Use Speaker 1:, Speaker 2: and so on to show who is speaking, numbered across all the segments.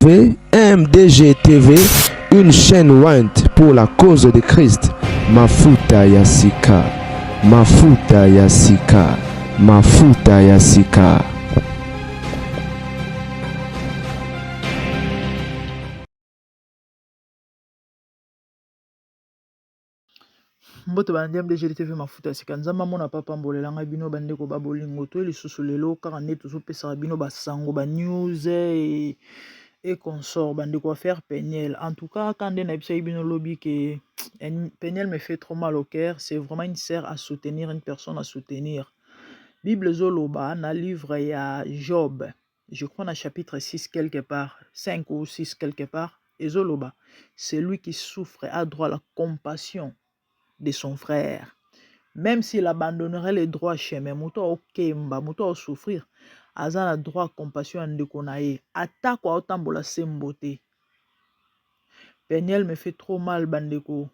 Speaker 1: MDG TV, une chaîne Wint pour la cause de Christ. Mafuta Yasika, Mafuta Yasika, Mafuta Yasika.
Speaker 2: Mbote bandi MDG TV Mafuta Yasika nzamba mona papa mbolelanga bino bande ko babolingo to lisusu lelo kaka nde tozopesa bino basango ba news et consort bande ko faire Peniel. En tout cas quand na bisa bino lobby que Peniel me fait trop mal au cœur, c'est vraiment une sœur à soutenir, une personne à soutenir. Bible zoloba na livre ya Job, je crois na chapitre 6 quelque part, 5 ou 6 quelque part, et zoloba, c'est lui qui souffre a droit à la compassion de son frère. Même s'il abandonnerait les droits chez mes moutons, ok, mba moutons souffrir. Azan a droit à compassion en dekonaye. Attaque ou autant pour la beauté. Peniel me fait trop mal, bandeko.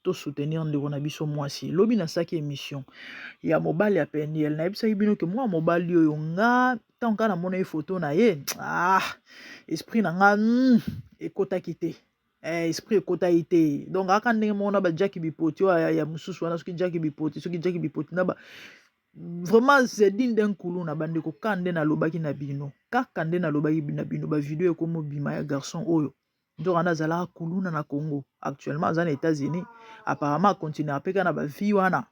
Speaker 2: To soutenir ndekonabiso moi si. Lobi na saki émission. Ya mobile ya Peniel. Na ebisa ibino ke moi mobile yo nga. Tant kana mona photo na ye. Esprit na nga. Ekota kite. Esprit ekota ite. Donc aka ndenge mona ba Jackie Bipoti ya mususu wana soki Jackie Bipoti na ba vraiment c'est digne d'un koulou na bandeko kande na lobaki na bino. Kaka nde na lobaki na bino ba vidéo ekomo bima ya garçon oyo. Donc on a zala koulou na Congo. Actuellement aux États-Unis, apparemment continue à péka na ba vie wana.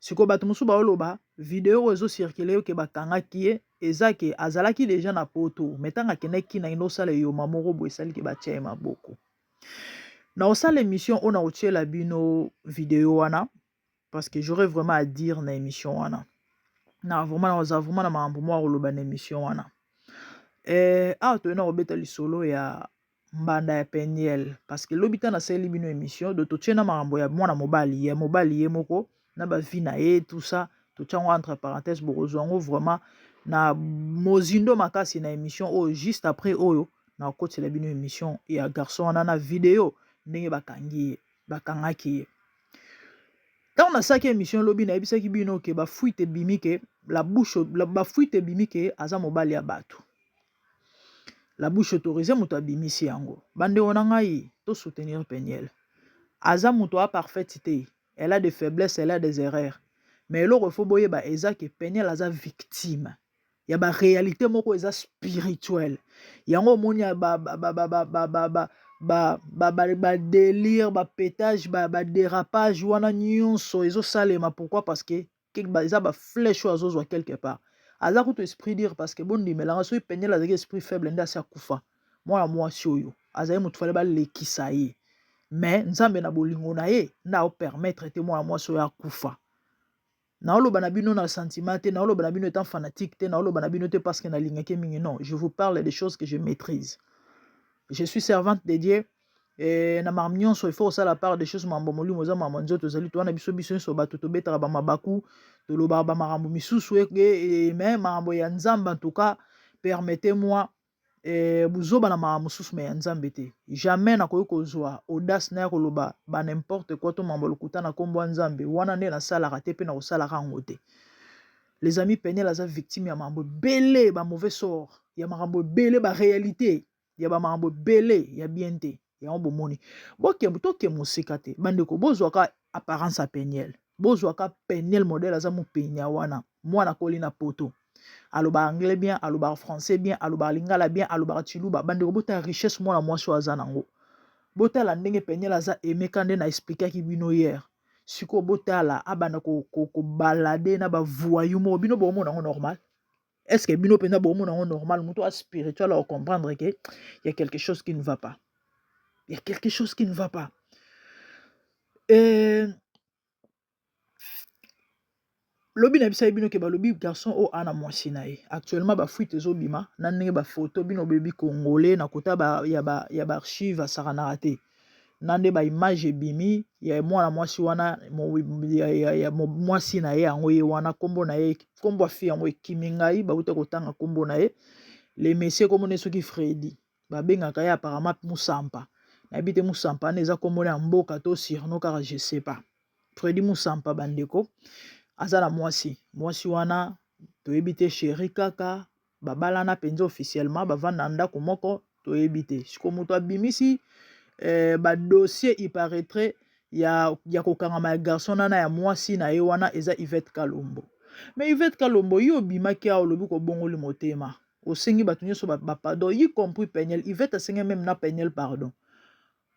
Speaker 2: Siko bato musu ba oloba vidéo ezo circuler ke bakanga kie ezake azalaki déjà na poto. Metanga keneki na ino sala yo mamoro bo esali ke ba tia maboko. Na osala émission on a otie la bino vidéo wana parce que j'aurais vraiment à dire na émission wana. Na vraiment na mambo mo oloba na émission wana. To na obeta lisolo ya mbanda ya Peniel parce que lobita na seli bino émission de to tiena mambo ya mwana mobali ye moko na ba vie na ye tout ça to tiango entre parenthèses borozwango vraiment na mozindo makasi na émission o juste après oyo na koti la bino émission ya garçon na vidéo ndenge bakangaki tant na saki émission lobi na ebisaki bino ke ba fuite bimike la bouche ba fuite bimike aza mobali ya bato. La bouche autorisée muto abimisi yango. Bande onangai to soutenir Peniel. Aza muto a parfaitité. Elle a des faiblesses, elle a des erreurs. Mais le faut boye ba eza ke Peniel aza victime. Ya ba réalité moko eza spirituelle. Yango monia ba délire, ba pétage, ba dérapage wana nyonso ezo salema. Pourquoi? Parce que eza ba flèche ozo quelque part. Aza kuto esprit dire parce que bon dimelanga so Peniel azaki esprit faible nda sa kufa moi si oyo azayi mutu fale ba lekisa ye mais nzambe na bolingo na ye na o permettre te moi so ya kufa na oloba na bino na sentiment te na oloba na bino étant fanatique te na oloba na bino te parce que na lingaki mingi non, je vous parle des choses que je maîtrise. Je suis servante de Dieu et na marmion so il faut ça la part des choses mambo molimo za mambo nzoto zali to na biso so bato to betara ba mabaku to loba ba marambo misusu et même marambo ya nzamba en tout cas permettez-moi buzoba na marambo misusu mais ya nzambe te jamais na koyo kozwa audace na ko loba ba n'importe quoi to mambo lokuta na kombo nzambe wana ne na sala rate pe na ko sala rango te. Les amis Peniel aza victime ya marambo belé ba mauvais sort ya marambo belé ba réalité ya ba marambo belé ya bien te. Ya on bomoni boke butoke musika te bandeko bozwaka apparence à Peniel bozwaka Peniel modèle aza mu penya wana mwana kolina poto aloba anglais bien aloba français bien aloba lingala bien aloba chiluba bandeko bota richesse mwana mwasi aza nango botala ndenge Peniel aza emekande na expliquer ki bino hier siko botala abanda ko balade na ba voyou mo bino bomo nango normal. Est-ce que bino pena bomo nango normal muto a spirituel à comprendre que il y a quelque chose qui ne va pas. Il y a quelque chose qui ne va pas. Lobi na bisa bino ke ba lobi garçon o ana mwasi na ye. Actuellement ba fuite zo bima na ndenge ba photo bino baby congolais na kota ba ya ba archive asara te. Nande ba image bimi ya mwana mwasi wana ya mwasi na ye yango ye wana kombo na ye kombo afi yango kimingai ba uta kotanga kombo na ye. Les messieurs comme on soki Freddy ba bengaka ya apparemment Musampa. Na bité Musampa neza kombo na mboka to sirno car je sais pas. Freddy Musampa bandeko azala mwasi wana to ebite chéri kaka babala na penza officiellement bavanda ndako moko toyebi te siko moto abimisi dossier il paraîtrait ya kokangama ya garçon nana ya mwasi na ye wana eza Yvette Kalombo. Mais Yvette Kalombo yo bimaki a olobi ko bongoli motema osengi bato nyonso pardon y compris Peniel. Yvette asengi même na Peniel pardon.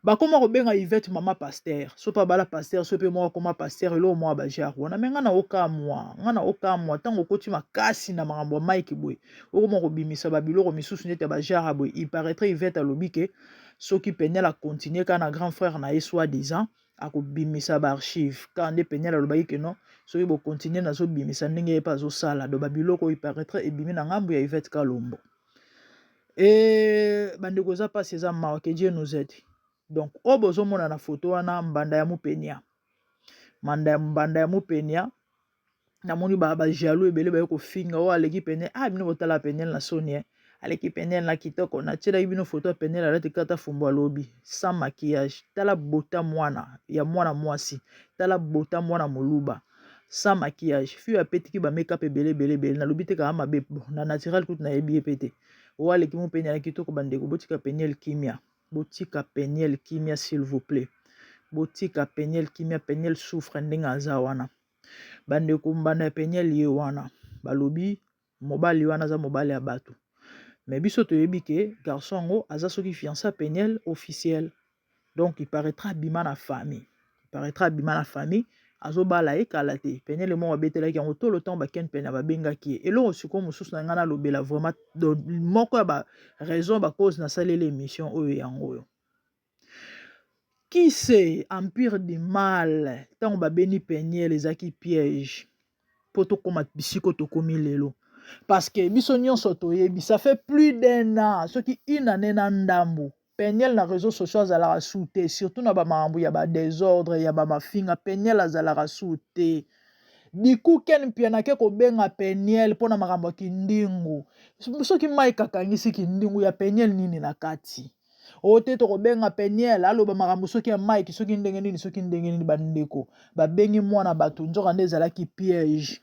Speaker 2: Bakoma kobenga Yvette mama pasteur so pa bala pasteur so pe mo koma pasteur elo mo abajar wana menga na okamwa tango koti makasi na makambo Mike boy okoma kobimisa babiloko misusu nete bajar boy il paraîtrait Yvette alobi ke soki Peniel a continuer kana grand frère na ye soit disant akobimisa ba archive quand nde Peniel alobaki ke non soki bo continuer na zo bimisa ndenge ye pa zo sala do babiloko il paraîtrait ebimi na ngambu ya Yvette Kalombo et bande koza pas ces mawa que Dieu nous aide. Donc obozo mona na photo wana mbanda ya mupenia mbanda ya mupenia na moni ba jaloux ebele ba ko finga o aleki Peniel bino botala Peniel na soni aleki Peniel na kitoko na tshela bino photo ya Peniel alati kata fumbo alobi sans maquillage tala bota mwana ya mwana mwasi tala bota mwana moluba sans maquillage fi ya petiki ba make-up ebele na lobi te ka mabe na natural tout na yebi epete o aleki mu Peniel na kitoko bandeko botika Peniel kimia botika Peniel kimia s'il vous plaît botika Peniel kimia Peniel souffre ndenge aza wana bandeko mbanda Peniel ye wana balobi mobali wana za mobali ya bato mais biso toyebi ke garçon ngo aza soki fiancé Peniel officiel donc il paraîtra bima na famille azobala ekala te Peniel mo abetelaki yango to le temps baken pena babengaki eloko siko mosusu na ngana lobela vraiment moko ya ba raison ba cause na salele émission oyo yango yo qui sait empire du mal tant babeni Peniel ezaki piège poto koma bisiko to komi lelo parce que biso nyonso toyebi ça fait plus d'un an soki une année na ndambo Peniel na réseaux sociaux azalaka souté surtout na ba mambo ya ba désordre ya ba mafinga Peniel azalaka souté diku ken piana ke ko benga Peniel pona makambo kindingu soki mai kakangisi kindingu ya Peniel nini na kati ote to ko benga Peniel aloba makambo soki ya Mike soki ndenge nini bandeko ba bengi mwana bato nzoka nde ezalaki piège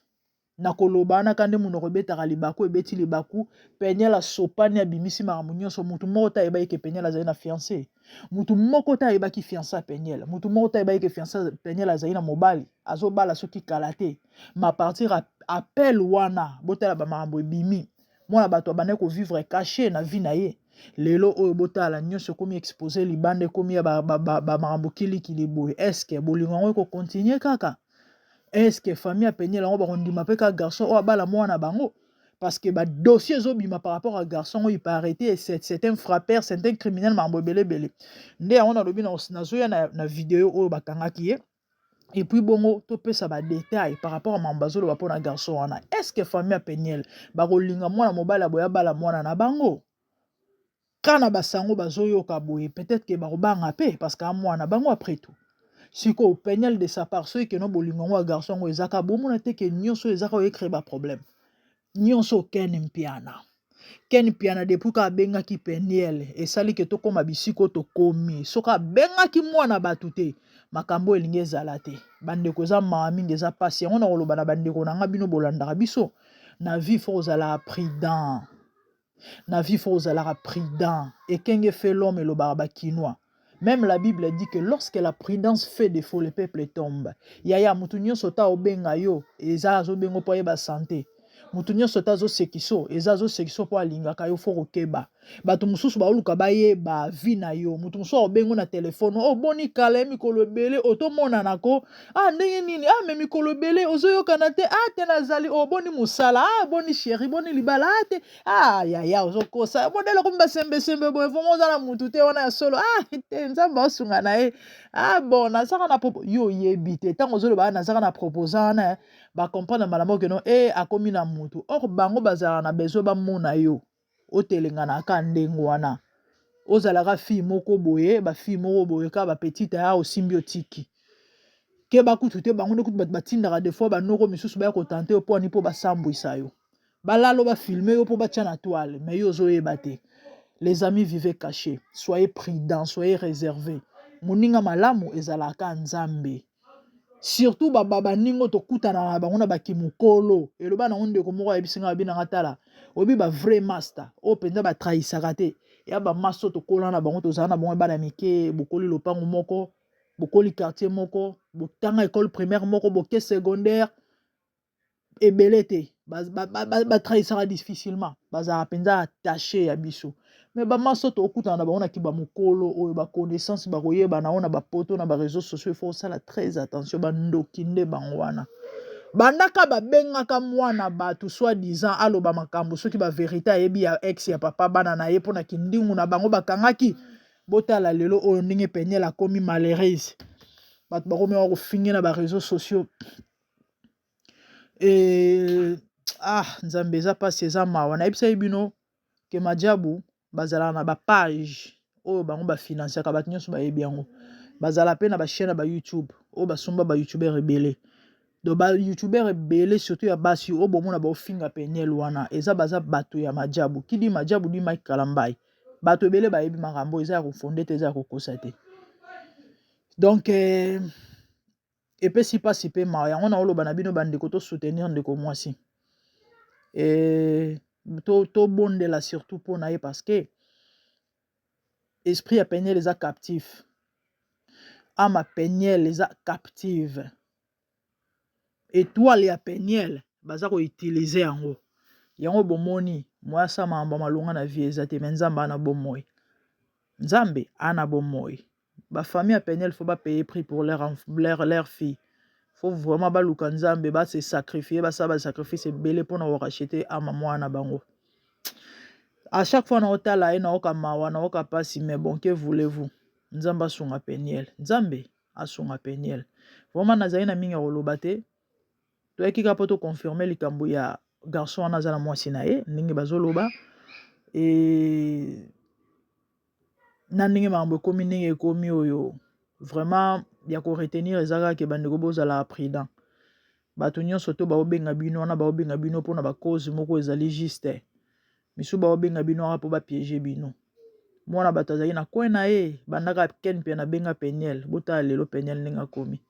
Speaker 2: na koloba na kande munoko betaka libaku ebeti libaku Peniel asopani abimisi makambo nyonso mutu moko ta yeba ke Peniel azali na fiancé mutu moko ta yeba ki fiancé Peniel mutu moko ta yeba ke fiancé Peniel azali na mobali azobala soki kalate ma partir appel wana botala ba makambo ebimi mwana bato abane ko vivre caché na vie na ye lelo oyo botala nyonso komi exposer libande komi ya ba makambo kilikili boye est-ce que bolingo ngo ko continuer kaka est-ce que famille Peniel on va ndima pe ka garçon o abala mwana bango parce que ba dossier zobima par rapport à garçon il peut arrêter c'est un frappeur c'est un criminel mambo belé nde on a lobi na zoya na vidéo oyo bakangaki ye et puis bongo to pesa ba détail par rapport à mambazolo ba pona garçon wana est-ce que famille Peniel ba kolinga mwana mobala boya bala mwana na bango kana basango bazoyoka boye peut-être que ba robanga pe parce que mwana bango après tout siko Peniel de sa part ceux qui no bolingo wa garçon ngo ezaka bomona te ke nyonso ezaka écrire ba problème nyonso ken mpiana depuis ka benga ki Peniel esali ke to koma bisiko to komi soka benga ki mwana batu te makambo elingi ezala te bandeko za mama mingi eza pasi yango na koloba na bandeko na nga bino bolandaka biso na vie fo ozala prudent ekenge fait l'homme elobaka bakinois. Même la Bible dit que lorsque la prudence fait défaut, le peuple tombe. Yaya mutu nyonso ta obenga yo, eza zo bengo po yeba santé. Mutu nyonso ta zo sekiso, eza zo sekiso po alingaka yo fo kokeba. Bato mususu ba oluka ba yeba vi na yo. Mutu mususu obengo na téléphone, oh boni kala mikolo ebele otomona nako. Ndenge nini? Mais mikolo ebele ozoyoka na te. Te nazali oh boni musala, boni chéri, boni libala te. Yaya ozokosa. Modela kumba sembe boy fomo za na mutu te wana ya solo. Te nzamba osunga na ye. Bon nazaka na propos yo yebi te. Tango ozoloba nazaka na proposa na ba comprendre malamo que non akomi na mutu. Or bango bazala na besoin ba mona yo. Otelenga na ka ndengo wana ozalaka fille moko boye ba fille moko boye ka ba petite ya symbiotique ke bakutu te bango nekutu batindaka des fois banoko misusu baya kotante yo po ani po basambwisa yo balalo ba filmer yo po batia na toile mais yo zoyeba te. Les amis, vivez cachés, soyez prudents, soyez réservés. Moninga malamu ezalaka nzambe. Surtout baba ningo to kutana na bango na bakimukolo eloba na onde ko moko ya bisinga bina ngatala obi ba vrai master o penza ba trahisaka te ya ba maso to kola na bango to za na bango bana mike bokoli lopango moko bokoli quartier moko botanga école primaire moko boke secondaire ebelete ba trahissera difficilement baza penza attaché ya biso mais ba maso to okutana na bango na ki ba mokolo oyo ba connaissance ba koyeba na ona ba poto na ba réseaux sociaux il faut ça la très attention ba ndokinde bango wana bandaka babengaka mwana bato soi-disant aloba makambo soki ba vérité ayebi ya ex ya papa bana na ye mpona kindingu na bango bakangaki botala lelo oyo ndenge Peniel akomi malheureuse bato bakomi wa kofingi na ba réseaux sociaux nzambe eza pasi eza mawa nayebisa ye bino ke Madjabou bazala na ba page oyo bango bafinanciaka bato nyonso bayebi yango bazala pe na ba chaîne ba YouTube oyo basomba ba youtubeur ebele donc ba youtubeur ebele surtout ya basi oyo bomona baofinga Peniel wana eza baza bato ya Madjabou kidi Madjabou di Mike Kalambai bato ebele bayebi makambo eza ya kofonde te eza ya kokosa te donc epesi pasi pe mawa yango na oloba na bino bandeko to soutenir ndeko mwasi to bondela surtout pour na ye parce que esprit ya Peniel eza captif ama Peniel eza captive étoile ya Peniel baza ko utiliser yango bomoni mwasa mamba malunga na vie eza te mais nzambe ana bomoy nzambe ana bomoy ba famille ya Peniel faut pas payer prix pour leur fille faut vraiment baluka nzambe ba se sacrifier ba sa ba sacrifice belé pour na racheter ama mwana bango à chaque fois na otala ina okamawa na okapasi mais bon que voulez-vous nzambe asunga Peniel nzambe asunga Peniel vraiment nazali na mingi koloba te to ekika poto confirmer likambo ya garçon wana za na mwasi na ye ndenge bazoloba na ndenge mambo ekomi ndenge ekomi oyo vraiment ya ko retenir ezaka ke bandeko bozala prudent bato nyonso to baobenga bino wana baobenga bino mpona ba cause moko ezali juste misu baobenga bino wana po ba piéger bino mwana bato azali na coin na ye bandaka ken pia na benga Peniel botala lelo Peniel ndenge akomi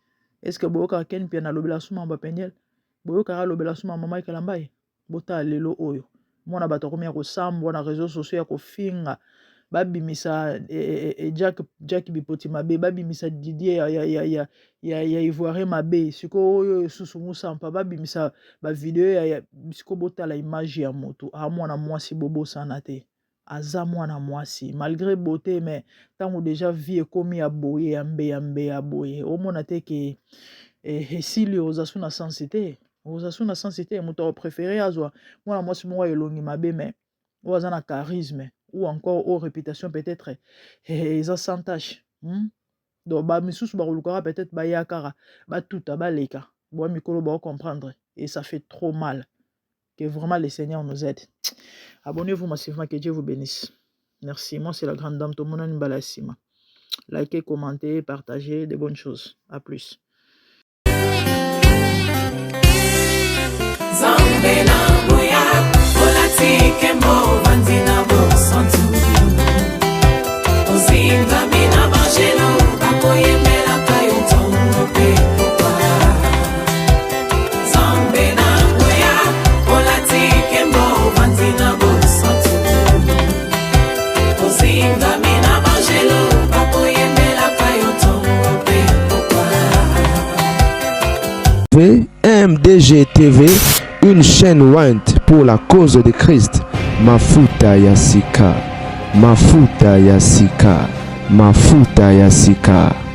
Speaker 2: est-ce que boyoka ken pia na lobela suma ba Peniel boyoka lobela suma mama Kalambai botala lelo oyo mwana bato akomi ya kosambwa na réseaux sociaux ya kofinga babimisa Jack Bipoti mabe babimisa Didier ya Ivoire mabe siko oyo susu musampa babimisa ba video ya siko botala image ya moto mwana mwasi bobo sana te aza mwana mwasi malgré beauté mais tango déjà vie ekomi ya boye ya mbe ya boye omona te ke esili ozasuna sensité moto préféré azwa mwana mwasi moko elongi mabe mais oza na charisme ou encore aux réputation peut-être ils sans tâche donc ba misusu ba kolukara peut-être ba yakara ba tuta ba leka bo mikolo ba comprendre et ça fait trop mal que vraiment le Seigneur nous aide. Abonnez-vous massivement, que Dieu vous bénisse. Merci. Moi c'est la grande dame Tomona Nbalasima. Likez, commentez, partagez, de bonnes choses. À plus.
Speaker 1: MDG TV, une chaîne Wint pour la cause de Christ. Mafuta ya Sika, Mafuta ya Sika, Mafuta ya Sika.